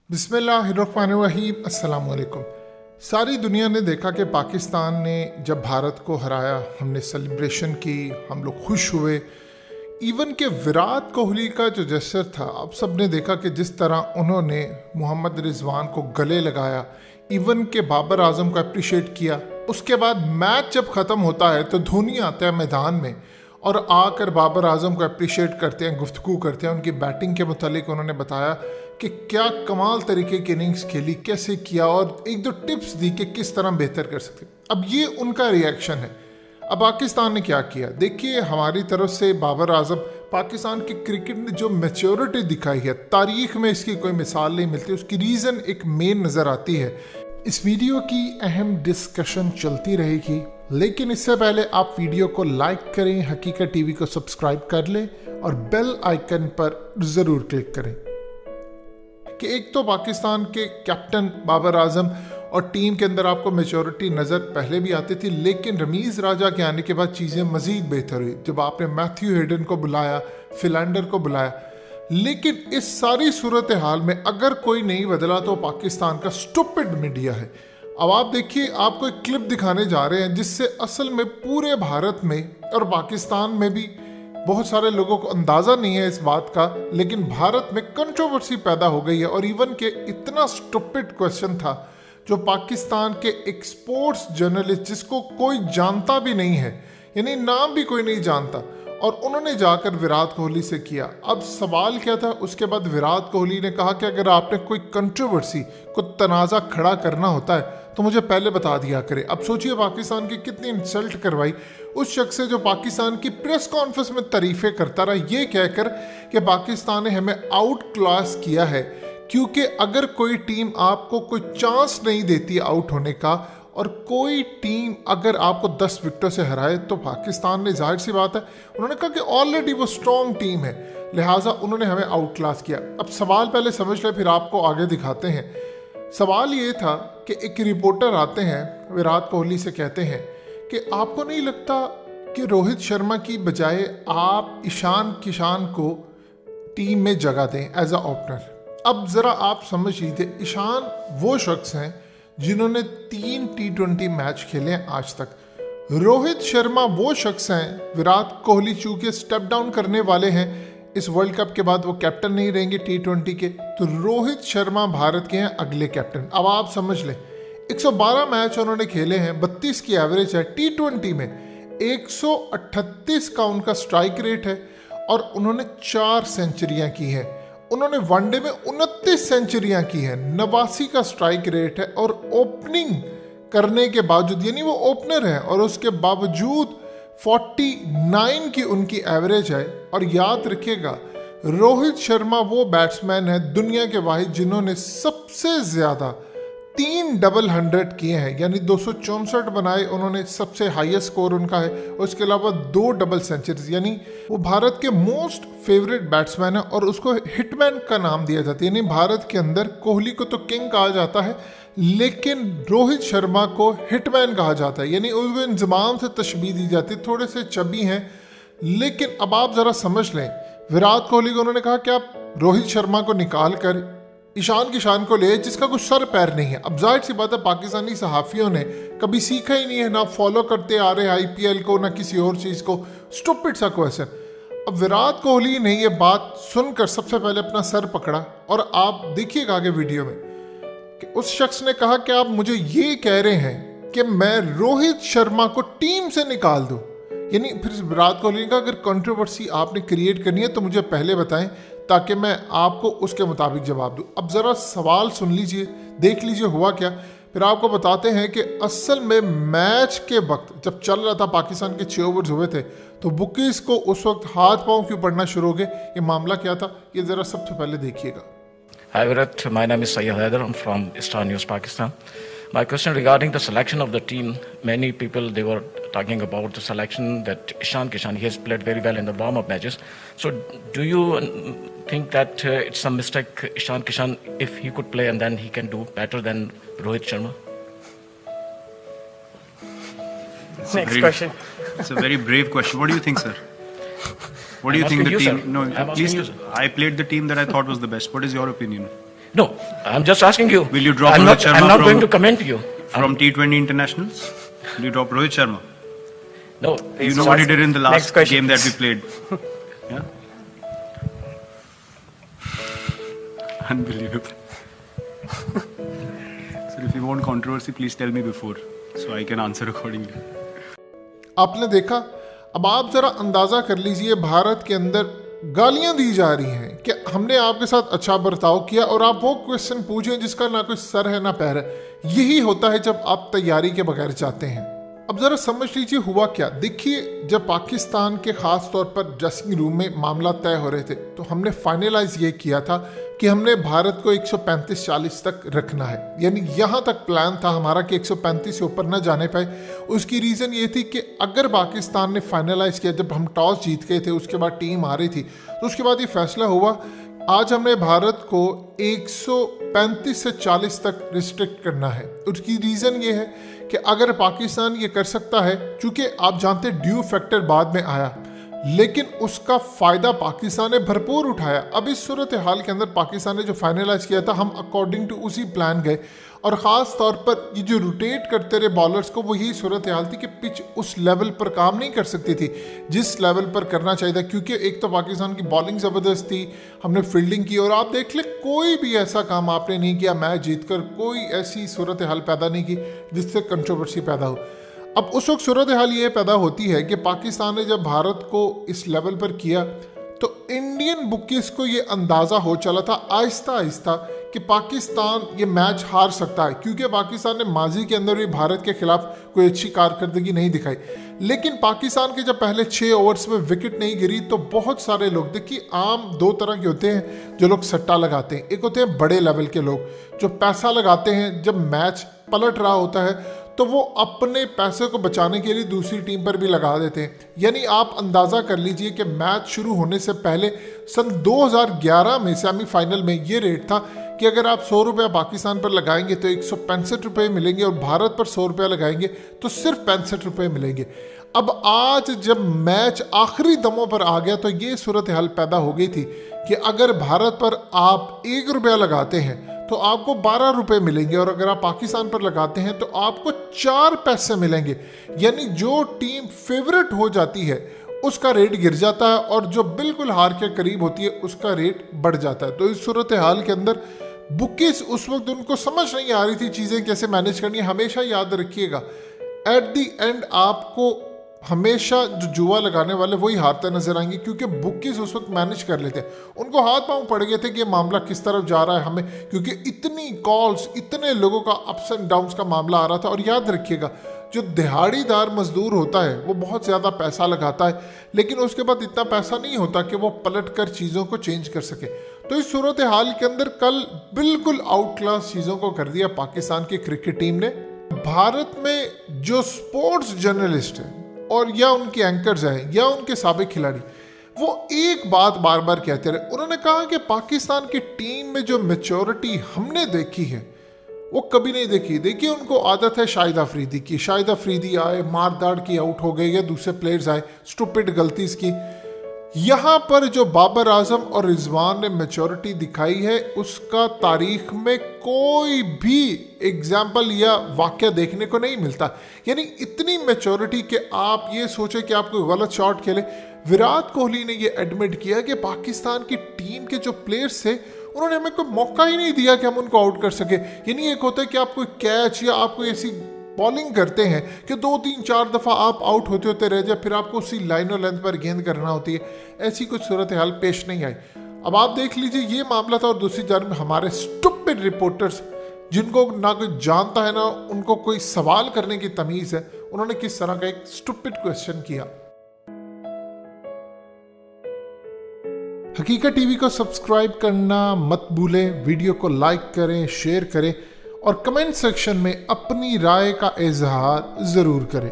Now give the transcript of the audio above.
बिस्मिल्लाहिर्रहमानिर्रहीम, अस्सलाम वालेकुम। सारी दुनिया ने देखा कि पाकिस्तान ने जब भारत को हराया, हमने सेलिब्रेशन की, हम लोग खुश हुए। इवन के विराट कोहली का जो जेस्चर था, आप सब ने देखा कि जिस तरह उन्होंने मोहम्मद रिजवान को गले लगाया, इवन के बाबर आजम को अप्रिशिएट किया। उसके बाद मैच जब ख़त्म होता है तो धोनी आते हैं मैदान में और आकर बाबर आजम को अप्रिशिएट करते हैं, गुफ्तगू करते हैं। उनकी बैटिंग के मुतालिक उन्होंने बताया कि क्या कमाल तरीके की इनिंग्स खेली, कैसे किया, और एक दो टिप्स दी कि किस तरह बेहतर कर सकते। अब ये उनका रिएक्शन है। अब पाकिस्तान ने क्या किया, देखिए, हमारी तरफ से बाबर आजम, पाकिस्तान की क्रिकेट ने जो मैच्योरिटी दिखाई है, तारीख में इसकी कोई मिसाल नहीं मिलती। उसकी रीज़न एक मेन नज़र आती है। इस वीडियो की अहम डिस्कशन चलती रहेगी, लेकिन इससे पहले आप वीडियो को लाइक करें, हकीकत टीवी को सब्सक्राइब कर लें और बेल आइकन पर ज़रूर क्लिक करें। कि एक तो पाकिस्तान के कैप्टन बाबर आजम और टीम के अंदर आपको मैच्योरिटी नज़र पहले भी आती थी, लेकिन रमीज़ राजा के आने के बाद चीज़ें मज़ीद बेहतर हुई जब आपने मैथ्यू हेडन को बुलाया, फिलैंडर को बुलाया। लेकिन इस सारी सूरत हाल में अगर कोई नहीं बदला तो पाकिस्तान का स्टूपिड मीडिया है। अब आप देखिए, आपको एक क्लिप दिखाने जा रहे हैं जिससे असल में पूरे भारत में और पाकिस्तान में भी बहुत सारे लोगों को अंदाज़ा नहीं है इस बात का, लेकिन भारत में कंट्रोवर्सी पैदा हो गई है। और इवन के इतना स्टूपिड क्वेश्चन था जो पाकिस्तान के एक स्पोर्ट्स जर्नलिस्ट, जिसको कोई जानता भी नहीं है, यानी नाम भी कोई नहीं जानता, और उन्होंने जाकर विराट कोहली से किया। अब सवाल क्या था, उसके बाद विराट कोहली ने कहा कि अगर आपने कोई कंट्रोवर्सी, कोई तनाज़ा खड़ा करना होता है तो मुझे पहले बता दिया करे। अब सोचिए पाकिस्तान की कितनी इंसल्ट करवाई उस शख्स से जो पाकिस्तान की प्रेस कॉन्फ्रेंस में तारीफ़ें करता रहा, ये कहकर कि पाकिस्तान ने हमें आउट क्लास किया है। क्योंकि अगर कोई टीम आपको कोई चांस नहीं देती आउट होने का, और कोई टीम अगर आपको 10 विकेटों से हराए, तो पाकिस्तान ने, जाहिर सी बात है, उन्होंने कहा कि ऑलरेडी वो स्ट्रॉन्ग टीम है, लिहाजा उन्होंने हमें आउट क्लास किया। अब सवाल पहले समझ लें, फिर आपको आगे दिखाते हैं। सवाल ये था कि एक रिपोर्टर आते हैं, विराट कोहली से कहते हैं कि आपको नहीं लगता कि रोहित शर्मा की बजाय आप ईशान किशन को टीम में जगह दें एज अ ओपनर। अब ज़रा आप समझ लीजिए, ईशान वो शख्स हैं जिन्होंने 3 T20 मैच खेले हैं आज तक। रोहित शर्मा वो शख्स हैं, विराट कोहली चूंकि स्टेप डाउन करने वाले हैं इस वर्ल्ड कप के बाद, वो कैप्टन नहीं रहेंगे T20 के, तो रोहित शर्मा भारत के हैं अगले कैप्टन। अब आप समझ लें, 112 मैच उन्होंने खेले हैं, 32 की एवरेज है। T20 में 138 का उनका स्ट्राइक रेट है और उन्होंने 4 सेंचुरियां की हैं। उन्होंने वनडे में 29 सेंचुरियां की हैं, 89 का स्ट्राइक रेट है, और ओपनिंग करने के बावजूद, यानी वो ओपनर है और उसके बावजूद 49 की उनकी एवरेज है। और याद रखिएगा, रोहित शर्मा वो बैट्समैन है दुनिया के वाहिद जिन्होंने सबसे ज़्यादा 3 डबल 100 किए हैं, यानी 264 बनाए उन्होंने, सबसे हाईएस्ट स्कोर उनका है। उसके अलावा 2 डबल सेंचुरीज, यानी वो भारत के मोस्ट फेवरेट बैट्समैन है और उसको हिटमैन का नाम दिया जाता है। यानी भारत के अंदर कोहली को तो किंग कहा जाता है, लेकिन रोहित शर्मा को हिटमैन कहा जाता है, यानी उसको इंजमाम से तशबीह दी जाती है। थोड़े से चबी हैं, लेकिन अब आप ज़रा समझ लें, विराट कोहली को उन्होंने कहा कि आप रोहित शर्मा को निकाल कर ईशान किशन को ले, जिसका कुछ सर पैर नहीं है। अब जाहिर सी बात है, पाकिस्तानी सहाफ़ियों ने कभी सीखा ही नहीं है, ना फॉलो करते आ रहे IPL को, ना किसी और चीज़ को। स्टूपिड सा क्वेश्चन। अब विराट कोहली ने ये बात सुनकर सबसे पहले अपना सर पकड़ा, और आप देखिएगा आगे वीडियो में कि उस शख्स ने कहा कि आप मुझे ये कह रहे हैं कि मैं रोहित शर्मा को टीम से निकाल दूं। यानी फिर विराट कोहली ने कहा, अगर कंट्रोवर्सी आपने क्रिएट करनी है तो मुझे पहले बताएं ताकि मैं आपको उसके मुताबिक जवाब दूं। अब ज़रा सवाल सुन लीजिए, देख लीजिए हुआ क्या, फिर आपको बताते हैं कि असल में मैच के वक्त जब चल रहा था, पाकिस्तान के 6 ओवर्स हुए थे, तो बुकीज़ को उस वक्त हाथ पांव क्यों पड़ना शुरू हो गए, ये मामला क्या था, ये ज़रा सबसे पहले देखिएगा। Hi Virat, my name is Sayyid Haider. I'm from Star News, Pakistan. My question regarding the selection of the team, many people, they were talking about the selection that Ishan Kishan, he has played very well in the warm-up matches. So do you think that it's a mistake, Ishan Kishan, if he could play and then he can do better than Rohit Sharma? Next question. It's a very brave question. What do you think, sir? What do you think the team? Sir. No, please. I played the team that I thought was the best. What is your opinion? No, I'm just asking you. Will you drop I'm Rohit not, Sharma I'm not from- going to comment you. From T20 internationals? Will you drop Rohit Sharma? No. You know what he did in the Next last question. game that we played? Yeah? Unbelievable. So if you want controversy, please tell me before so I can answer accordingly. आपने देखा, अब आप जरा अंदाजा कर लीजिए, भारत के अंदर गालियां दी जा रही हैं कि हमने आपके साथ अच्छा बर्ताव किया और आप वो क्वेश्चन पूछें जिसका ना कोई सर है ना पैर है। यही होता है जब आप तैयारी के बगैर जाते हैं। अब जरा समझ लीजिए हुआ क्या। देखिए, जब पाकिस्तान के खास तौर पर ड्रेसिंग रूम में मामला तय हो रहे थे तो हमने फाइनलाइज ये किया था कि हमने भारत को 135-40 तक रखना है, यानी यहाँ तक प्लान था हमारा कि 135 से ऊपर न जाने पाए। उसकी रीज़न ये थी कि अगर पाकिस्तान ने फाइनलाइज किया, जब हम टॉस जीत गए थे उसके बाद टीम आ रही थी, तो उसके बाद ये फैसला हुआ आज हमने भारत को 135 से 40 तक रिस्ट्रिक्ट करना है। उसकी रीज़न ये है कि अगर पाकिस्तान ये कर सकता है, चूँकि आप जानते ड्यू फैक्टर बाद में आया, लेकिन उसका फ़ायदा पाकिस्तान ने भरपूर उठाया। अब इस सूरत हाल के अंदर पाकिस्तान ने जो फाइनलाइज किया था, हम अकॉर्डिंग टू उसी प्लान गए और ख़ास तौर पर ये जो रोटेट करते रहे बॉलर्स को, वो यही सूरत हाल थी कि पिच उस लेवल पर काम नहीं कर सकती थी जिस लेवल पर करना चाहिए था, क्योंकि एक तो पाकिस्तान की बॉलिंग ज़बरदस्त थी, हमने फील्डिंग की और आप देख ले कोई भी ऐसा काम आपने नहीं किया मैच जीत कर, कोई ऐसी सूरत हाल पैदा नहीं की जिससे कंट्रोवर्सी पैदा हो। अब उस वक्त सूरत हाल ये पैदा होती है कि पाकिस्तान ने जब भारत को इस लेवल पर किया तो इंडियन बुकीज को ये अंदाज़ा हो चला था आहिस्ता आहिस्ता कि पाकिस्तान ये मैच हार सकता है, क्योंकि पाकिस्तान ने माजी के अंदर भी भारत के खिलाफ कोई अच्छी कारकर्दगी नहीं दिखाई। लेकिन पाकिस्तान के जब पहले 6 ओवर्स में विकेट नहीं गिरी तो बहुत सारे लोग, देखिए आम 2 तरह के होते हैं जो लोग सट्टा लगाते हैं। एक होते हैं बड़े लेवल के लोग जो पैसा लगाते हैं, जब मैच पलट रहा होता है तो वो अपने पैसे को बचाने के लिए दूसरी टीम पर भी लगा देते हैं। यानी आप अंदाज़ा कर लीजिए कि मैच शुरू होने से पहले सन 2011 में सेमीफाइनल में ये रेट था कि अगर आप 100 रुपया पाकिस्तान पर लगाएंगे तो 165 रुपये मिलेंगे और भारत पर 100 रुपया लगाएंगे तो सिर्फ 65 रुपये मिलेंगे। अब आज जब मैच आखिरी दमों पर आ गया तो ये सूरत हाल पैदा हो गई थी कि अगर भारत पर आप 1 रुपया लगाते हैं तो आपको 12 रुपये मिलेंगे और अगर आप पाकिस्तान पर लगाते हैं तो आपको 4 पैसे मिलेंगे। यानी जो टीम फेवरेट हो जाती है उसका रेट गिर जाता है और जो बिल्कुल हार के करीब होती है उसका रेट बढ़ जाता है। तो इस सूरत हाल के अंदर बुकीज उस वक्त उनको समझ नहीं आ रही थी चीज़ें कैसे मैनेज करनी है। हमेशा याद रखिएगा, एट दी एंड आपको हमेशा जो जुआ लगाने वाले वही हारते नजर आएंगे, क्योंकि बुकीज उस वक्त मैनेज कर लेते हैं। उनको हाथ पांव पड़ गए थे कि मामला किस तरफ जा रहा है हमें, क्योंकि इतनी कॉल्स, इतने लोगों का अप्स एंड डाउन्स का मामला आ रहा था। और याद रखिएगा, जो दिहाड़ीदार मजदूर होता है वो बहुत ज़्यादा पैसा लगाता है, लेकिन उसके बाद इतना पैसा नहीं होता कि वो पलट कर चीज़ों को चेंज कर सके। तो इस सूरत हाल के अंदर कल बिल्कुल आउट क्लास चीज़ों को कर दिया पाकिस्तान की क्रिकेट टीम ने। भारत में जो स्पोर्ट्स जर्नलिस्ट हैं और या उनके एंकर्स हैं या उनके साबिक खिलाड़ी, वो एक बात बार बार कहते रहे। उन्होंने कहा कि पाकिस्तान की टीम में जो मैच्योरिटी हमने देखी है वो कभी नहीं देखी। देखिए, उनको आदत है शाहिद अफरीदी की, शाहिद अफरीदी आए, मार दाड़ की, आउट हो गए, या दूसरे प्लेयर्स आए, स्टूपिड गलतीज की। यहाँ पर जो बाबर आजम और रिजवान ने मैच्योरिटी दिखाई है उसका तारीख में कोई भी एग्जाम्पल या वाक़या देखने को नहीं मिलता। यानी इतनी मैच्योरिटी कि आप ये सोचें कि आप कोई गलत शॉट खेले। विराट कोहली ने ये एडमिट किया कि पाकिस्तान की टीम के जो प्लेयर्स थे उन्होंने हमें कोई मौका ही नहीं दिया कि हम उनको आउट कर सके। यानी एक होता है कि आप कोई कैच या आप कोई ऐसी बॉलिंग करते हैं कि 2-3-4 दफ़ा आप आउट होते रह जाए, फिर आपको उसी लाइन और लेंथ पर गेंद करना होती है। ऐसी कुछ सूरत हाल पेश नहीं आई। अब आप देख लीजिए, ये मामला था। और दूसरी जानब हमारे स्टूपिड रिपोर्टर्स, जिनको ना कोई जानता है ना उनको कोई सवाल करने की तमीज़ है, उन्होंने किस तरह का एक स्टूपिड क्वेश्चन किया। हकीकत टीवी को सब्सक्राइब करना मत भूलें, वीडियो को लाइक करें, शेयर करें और कमेंट सेक्शन में अपनी राय का इजहार ज़रूर करें।